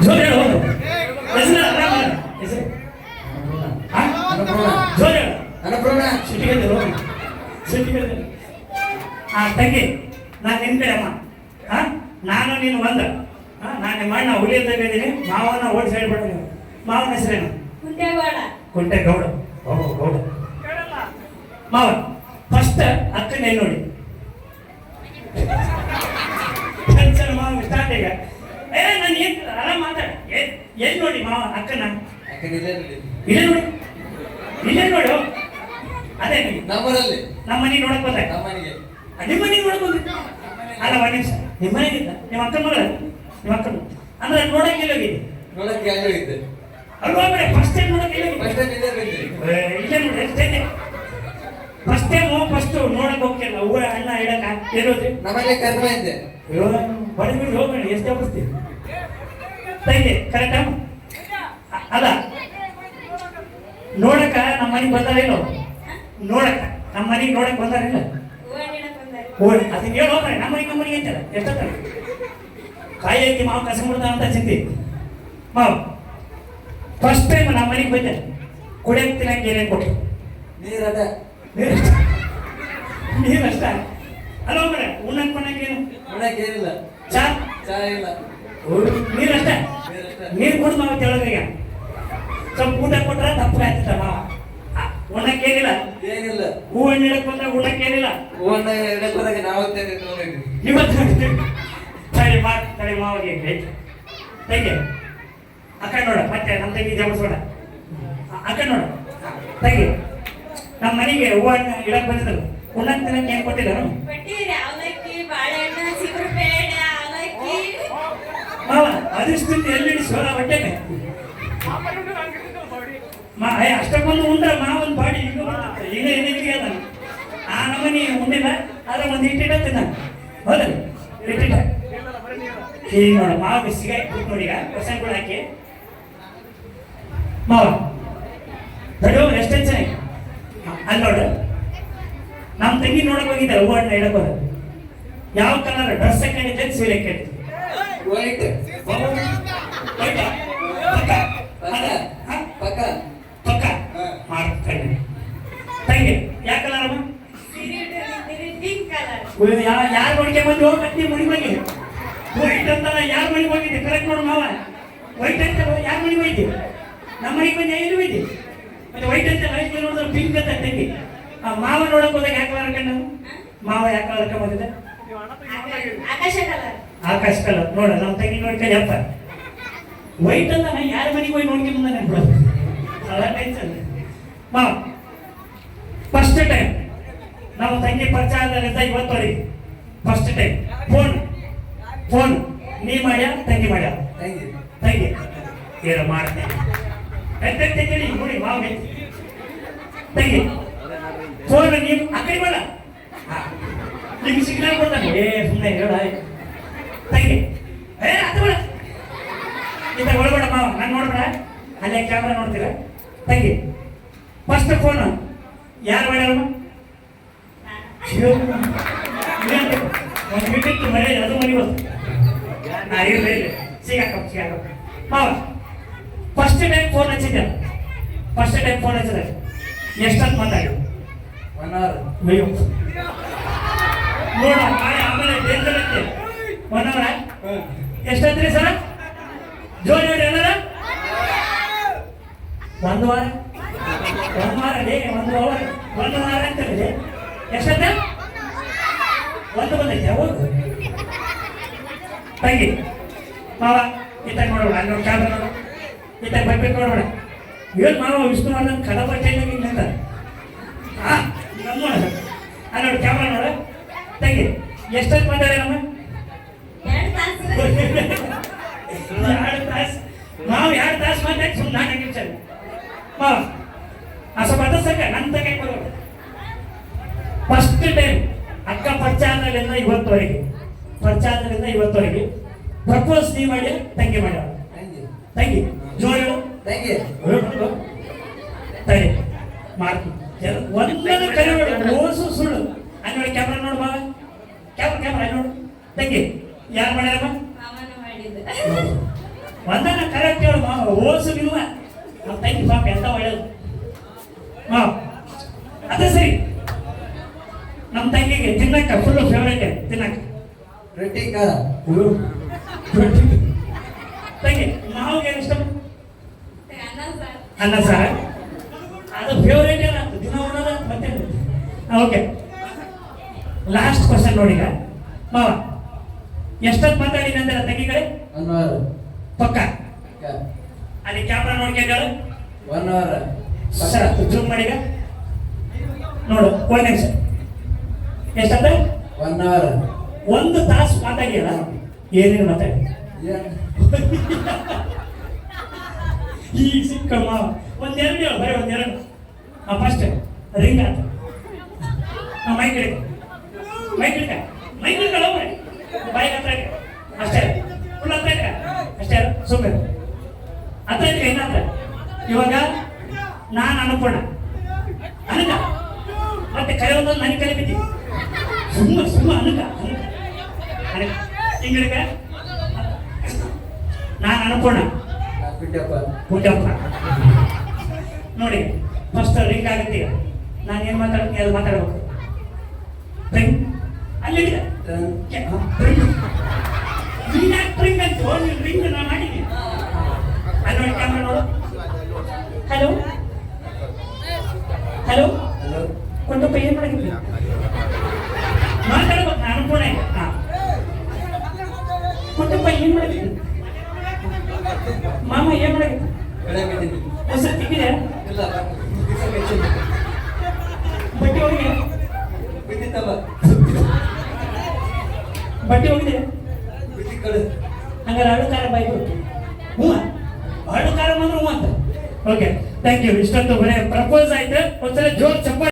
ಜೋರ್ ಹೇಳು ಹೋಗು. ಹೆಸರು ಆರಾಮ ಹೆಸರು ಜೋರ್ ಹೇಳು. ಅನ್ನಪೂರ್ಣ ಸಿಟಿಗೆ ಹೋಗಿ ಸಿಟಿಗೆ ತಂಗಿ ನಾನು ನಿನ್ನ ಕಡೆ ಅಮ್ಮ ನಾನು ನೀನು ಒಂದ ನಾನು ನಿಮ್ಮ ಅಣ್ಣ ಹುಲಿಯಂತ ಇದ್ದೀನಿ ಮಾವನ ಓಡಿ ಸೈಡ್ ಬಿಡ ನೀವು ಮಾವನ ಹೆಸರೇನು ಕುಂಟೇಗೌಡ ಓಹೋ ಗೌಡ ಮಾವ ಫಸ್ಟ್ ಅಕ್ಕನ ನೋಡಿ ಮಾವ ಸ್ಟಾರ್ಟ್ ಈಗ ನಾನು ಏನು ಆರಾಮ ಮಾತಾಡ ಎಲ್ಲಿ ನೋಡಿ ಮಾವ ಅಕ್ಕನ ಇಲ್ಲೇ ನೋಡಿ ಇಲ್ಲೇ ನೋಡು ಅದೇ ನಮ್ಮಲ್ಲಿ ನಮ್ಮ ಮನೆಗೆ ನೋಡಕ್ ಬಂದ ನಿಮ್ಮ ಮನೆಗೆ ನೋಡಕ್ ಬಂದ ಅಲ್ಲ ಒಂದು ನಿಮಿಷ ನಿಮ್ಮ ಮನೆಗಿದ್ದ ನಿಮ್ಮ ಅಕ್ಕನ ಮಗಳ ನಿಮ್ಮ ಅಕ್ಕನ ಅಂದ್ರೆ ನೋಡಕ್ಕೆ ಹೋಗಿದೆ ನೋಡಕ್ಕೆ ಹೋಗಿದ್ದೆ ಅಲ್ವಾ ಬರೀ ಫಸ್ಟ್ ಟೈಮ್ ನೋಡಕ್ಕೆ ಇಲ್ಲೇ ನೋಡಿ ಅಷ್ಟೇ ಫಸ್ಟ್ ಟೈಮು ಫಸ್ಟ್ ನೋಡಕ್ ಹೋಗ್ತಿಲ್ಲ ಹೂವ ಅಣ್ಣ ಇಡಕ ಇರೋದ್ರಿ ನಮ್ಮಲ್ಲಿ ಕರ್ಮ ಇದ್ದೆ ಬಡಿಬಿಡಿ ಹೋಗ್ಬೇಡಿ ಎಷ್ಟು ಬರ್ತೀವಿ ತಂಗಿ ಕರೆಕ್ಟಾ ಅಲ್ಲ ನೋಡಕ ನಮ್ಮ ಮನೆಗೆ ಬಂದಾರೇನು ನೋಡಕ ನಮ್ಮ ಮನೆಗೆ ನೋಡಕ್ ಬಂದಾರಿಲ್ಲ ಅದನ್ನ ಹೇಳೋ ನಮ್ಮ ಮನೆಗೆ ಅಂತಲ್ಲ ಎಷ್ಟೊತ್ತ ಕಾಯಿ ಹಾಕಿ ಮಾವು ಕಸ ಮುಡ್ದ ಅಂತ ಚಿಂತೆ ಮಾವು ಫಸ್ಟ್ ಟೈಮ್ ನಮ್ಮ ಮನೆಗೆ ಬಂದೆ ಕುಡಿಯಕ್ಕೆ ತಿನ್ನಕ್ಕೆ ಏನೇನು ಕೊಟ್ಟರು ನೀರದ ನೀರಷ್ಟ ಅಲ್ಲ ಹೋಗ್ಬೇಡ ಉಣ್ಣಕ್ ಕೊಡಕ್ಕೇನು ಏನಿಲ್ಲ ಚಾ ಚಾ ಇಲ್ಲ ನೀರಷ್ಟ ನೀರು ಕೊಡು ಮಾವ ತೆಳಗ್ರಿಗೆ ಸ್ವಲ್ಪ ಊಟ ಕೊಟ್ರೆ ತಪ್ಪು ಆಗ್ತದ ಮಾವ ಉಣ್ಣಕ್ಕೇನಿಲ್ಲ ಏನಿಲ್ಲ ಹೂ ಹಣ್ಣು ಇಡಕ್ ಬಂದಾಗ ಊಟಕ್ಕೇನಿಲ್ಲ ಹೂವನ್ನ ಇಡಕ್ ಬಂದಾಗ ನಾವು ಇವತ್ತು ತಡಿ ಮಾವಿಗೆ ತೆಗೆ ಅಕ್ಕ ನೋಡ ಮತ್ತೆ ನಮ್ಮ ತಂಗಿ ಜಮಸೋಡ ಅಕ್ಕ ನೋಡ ತೆಗೆ ನಮ್ಮ ಮನೆಗೆ ಹೂವು ಹಣ್ಣು ಇಡಕ್ ಬಂದಿದ್ರು ಉಣ್ಣಕ್ ತಿನ್ನಕ್ಕೆ ಏನ್ ಕೊಟ್ಟಿಲ್ಲ ಮಾವ ಅದಿಷ್ಟು ಎಲ್ಲಿ ಸೋಲ ಹೊಟ್ಟೆನೆ ಅಷ್ಟಕ್ಕೊಂದು ಉಂಡ್ರ ಮಾವನ್ ಬಾಡಿ ಈಗ ಏನಿಗೆ ಅದ ಆ ನಮ್ಮನಿ ಉಂಡಿಲ್ಲ ಆದ್ರೆ ಒಂದು ಇಟ್ಟಿಟ್ಟ ನಾನು ಹೌದಲ್ಲ ಇಟ್ಟಿಟ್ಟ ಈಗ ನೋಡ ಮಾವ ಬಿಸಿಗೆ ನೋಡಿ ಈಗ ಹೊಸ ಕೂಡ ಹಾಕಿ ಮಾವ ತಡೆಯೋ ಎಷ್ಟೇ ಚೆನ್ನಾಗಿ ಅಲ್ಲಿ ನೋಡು ನಮ್ಮ ತಂಗಿ ನೋಡಕ್ ಹೋಗಿದ್ದೆ ಹೂವು ಹಣ್ಣು ಇಡಕ್ ಹೋದ ಯಾವ ಕಲರ್ ಡ್ರೆಸ್ ಹಾಕೊಂಡಿದ್ದೆ ಸೀರೆ ಹಾಕೊಂಡಿದ್ದೆ ವೈಟ್ ಪಕ್ಕ ಪಕ್ಕ ಮಾಡ್ತಾನೆ ತಂಗಿ ಯಾವ ಕಲರ್ ಅಮ್ಮ ಯಾರು ನೋಡ್ಕೆ ಬಂದು ಹೋಗಿ ಮನೆಗೆ ಹೋಗಿ ವೈಟ್ ಅಂತ ಯಾರ ಮನೆಗೆ ಹೋಗಿದ್ದೆ ಕರೆಕ್ಟ್ ನೋಡು ಮಾವ ವೈಟ್ ಅಂತ ಯಾರ ಮನೆಗೆ ಹೋಗಿದ್ದೆ ನಮ್ಮ ಮನೆಗೆ ಬಂದು ಎಲ್ಲಿ ಹೋಗಿದ್ದೆ ಮತ್ತೆ ವೈಟ್ ಅಂತ ಲೈಟ್ ನೋಡಿದ್ರೆ ಪಿಂಕ್ ಅಂತ ತಂಗಿ ಆ ಮಾವ ನೋಡಕ್ ಹೋದಾಗ ಯಾಕೆ ಕಲರ್ ಹಾಕೊಂಡ ಮಾವ ಯಾಕೆ ಕಲರ್ ಹಾಕೊಂಡ್ ಬಂದಿದ್ದೆ ಆಕಾಶ ಕಲರ್ ನೋಡ ನಮ್ಮ ತಂಗಿ ನೋಡ್ಕೊಂಡು ಅಪ್ಪ ವೈಟ್ ಅಂತ ನಾ ಯಾರ ಮನೆಗೆ ಹೋಗಿ ನೋಡ್ಕೊಂಡು ಬಂದ ನೆನ್ಬಿಡೋದು ಅಲ್ಲ ಟೆನ್ಷನ್ ಮಾವ ಫಸ್ಟ್ ಟೈಮ್ ನಾವು ತಂಗಿ ಪರಿಚಯ ಆದ ಇವತ್ತವರೆಗೆ ಫಸ್ಟ್ ಟೈಮ್ ಫೋನ್ ನೀ ಮಾಡ್ಯ ತಂಗಿ ಮಾಡ್ಯ ತಂಗಿ ಏನೋ ಮಾಡ್ತೇನೆ ಎಂತೇಳಿ ನೋಡಿ ಮಾವೇ ತಂಗಿ ಫೋನ್ ನೀವು ಆ ಕಡೆ ಬೇಡ ನಿಮ್ಗೆ ಸಿಗ್ನಲ್ ಕೊಡ್ತಾನೆ ಸುಮ್ಮನೆ ಹೇಳ ತಂಗಿ ಅದು ಬೇಡ ಇಂತ ಒಳಬೇಡ ಮಾವ ನಾನು ನೋಡ್ಬೇಡ ಅಲ್ಲೇ ಕ್ಯಾಮ್ರಾ ನೋಡ್ತೀರ ತಂಗಿ ಫಸ್ಟ್ ಫೋನ್ ಯಾರು ಮಾಡ್ಯಾರಮ್ಮ ಒಂದು ಬಿಟ್ಟಿತ್ತು ಮಳೆ ಅದು ಮನೆ ಬಂತು ಇರಲಿ ಸಿಗಾಕ ಮಾವ ಫಸ್ಟ್ ಟೈಮ್ ಫೋನ್ ಹಚ್ಚಿದ್ದೆ ಎಷ್ಟೊತ್ತು ಮಾತಾಡಿ 1 hour ಅಯ್ಯೋ ನೋಡ ಆಮೇಲೆ ಬೇಕಂತೆ 1 hour ಎಷ್ಟಂದ್ರಿ ಸರ ಜೋಡಿ ಹೇಳಿ ಎಲ್ಲರ 1 ವಾರ 1 ವಾರ ಲೇ 1 hour 1 ವಾರ ಅಂತಂದ್ರೆ ಎಷ್ಟಂತೆ ಒಂದು ಬಂದೈತೆ ಹೋಗು ತಂಗಿ ಮಾವ ಇತ್ತಾಗ ನೋಡೋಣ ಅಲ್ಲಿ ನೋಡಿ ಕ್ಯಾಮ್ರಾ ನೋಡು ಇತ್ತಾಗ ಬರ್ಬೇಕು ನೋಡೋಣ ಏನು ಮಾವ ವಿಷ್ಣುವರ್ಧನ್ ಕಡಪ ಟೈಮಿಂಗ್ ಅಂತ ನಮ್ಮ ಅಲ್ಲಿ ನೋಡಿ ಕ್ಯಾಮ್ರಾ ನೋಡ ತಂಗಿ ಎಷ್ಟೊತ್ತು ಮಾತಾಡಿ ನಮ್ಮ 2 ತಾಸು ನಾವು 2 ತಾಸು ಮಾತಾಡಿ ಸುಮ್ಮನೆ 4 ನಿಮಿಷ ಮಾವ ಸ್ವಲ್ಪ ಅದಸಕ್ಕ ನನ್ನ ತಗೆ ಕೊಡೋದು ಫಸ್ಟ್ ಟೈಮ್ ಅಕ್ಕ ಪರಿಚಯದಿಂದ ಇವತ್ತವರೆಗೆ ಪ್ರಪೋಸ್ ನೀ ಮಾಡಿ ತಂಗಿ ಮಾಡ ತಂಗಿ ಜೋರು ತಂಗಿ ತಡಿ ಮಾಡ್ತೀನಿ ಒಂದೊಂದು ಕರೆ ಓಸು ಸುಳ್ಳು ಅಲ್ಲಿ ನೋಡಿ ಕ್ಯಾಮ್ರಾ ನೋಡು ಮಾವ ಕ್ಯಾಮ್ರಾ ನೋಡು ತಂಗಿ ಯಾರು ಮಾಡ್ಯಾರಮ್ಮ ಒಂದನ ಕರೆಕ್ಟ್ ಹೇಳು ಮಾವ ಓದಿಸಲಿಲ್ವ ನಮ್ಮ ತಂಗಿ ಪಾಪ ಎಂತ ಒಳ್ಳೇದು ಮಾವ ಅದೇ ಸರಿ ನಮ್ಮ ತಂಗಿಗೆ ತಿನ್ನಕ್ಕ ಫುಲ್ ಫೇವ್ರೇಟ್ ತಿನ್ನಕ್ಕ ರೊಟ್ಟಿ ಖಾರ ತಂಗಿ ಮಾವಿಗೆ ಏನು ಇಷ್ಟ ಅನ್ನ ಸಾರ ಅದು ಫೇವ್ರೇಟ್ ಏನಾಗ್ತದೆ ದಿನ ಉಣ್ಣೋದ ಮತ್ತೆ ಓಕೆ ಲಾಸ್ಟ್ ಕ್ವಶನ್ ನೋಡಿ ಈಗ ಮಾವ ಎಷ್ಟೊತ್ತು ಮಾತಾಡಿನ ಅಂದ್ರೆ ತಂಗಿ ಕಡೆ 1 hour ಪಕ್ಕ ಅಲ್ಲಿ ಕ್ಯಾಮ್ರಾ ನೋಡ್ಕೊಂಡಾಳು 1 hour ಸರ್ ಜೂಮ್ ಮಾಡಿಗ ನೋಡು ಒಂದ್ ನಿಮಿಷ ಎಷ್ಟಂತ 1 hour 1 ತಾಸು ಮಾತಾಡಿಯಲ್ಲ ಏನೇನು ಮಾತಾಡಿ ಈಗ ಸಿಕ್ಕ ಮಾವ ಒಂದೆರಡು ಹೇಳು ಬರೀ ಒಂದೆರಡು ಫಸ್ಟ್ ರಿಂಗ್ ಆತ ಮೈಕ್ ಹಿಡಿಕ ಮೈಕ್ ಹಿಡ್ಕ ಮೈಕ್ ಹಿಡ್ಕೊಳ್ಳೋ ಬಾಯಿಗೆ ಹತ್ರ ಇಟ್ಕ ಅಷ್ಟೇ ಫುಲ್ ಹತ್ರ ಇಟ್ಕ ಅಷ್ಟೇ ಸುಮ್ಮನೆ ಹತ್ರ ಇಟ್ಕ ಇನ್ನತ್ರ ಇವಾಗ ನಾನು ಅನ್ಕೊಂಡ ಅನಕ ಮತ್ತೆ ಕರೆಯೋದು ನನಗೆ ಕಲೆ ಬಿದ್ದಿ ಸುಮ್ಮ ಅನಕ ಅನಕ ಹಿಂಗಿಡ್ಕ ನಾನು ಅನ್ಕೊಂಡ ಪುಟ್ಟಪ್ಪ ನೋಡಿ ಫಸ್ಟ್ ರಿಂಗ್ ಆಗುತ್ತೆ ಈಗ ನಾನು ಏನು ಮಾತಾಡ್ತೀನಿ ಅದು ಮಾತಾಡ್ಬೇಕು ರಿಂಗ್ ಅಲ್ಲಿ ರಿಂಗ್ ಅಂತ ರಿಂಗ್ ನಾನು ಮಾಡಿದ್ದೀನಿ ಅಲ್ಲಿ ನೋಡಿ ಕ್ಯಾಮ್ರಾ ನೋಡು ಹಲೋ ಹಲೋ ಕೊಂಡಪ್ಪ ಏನು ಮಾಡಿದ್ವಿ ಮಾತಾಡ್ಬೇಕು ನಾನು ಕೂಡ ಹಾಂ ಕೊಂಡಪ್ಪ ಏನು ಮಾಡಿದ್ವಿ ಮಾಮ ಏನು ಮಾಡಿದ್ವಿ ಹೆಸರು ತಿಕ್ಕಿದೆ ಬಟ್ಟೆ ಹೋಗಿದೆ ಬಟ್ಟೆ ಹೋಗಿದೆ ಹಂಗಾರೆ ಅಳುಕಾರ ಬಾಯ್ತು ಹ್ಞೂ ಅಳುಕಾರ ಬಂದ್ರೆ ಹ್ಞೂ ಅಂತ ಓಕೆ ಥ್ಯಾಂಕ್ ಯು ಇಷ್ಟೊಂದು ಬರೀ ಪ್ರಪೋಸ್ ಆಯ್ತು ಒಂದ್ಸಲ ಜೋರ್ ಚಪ್ಪ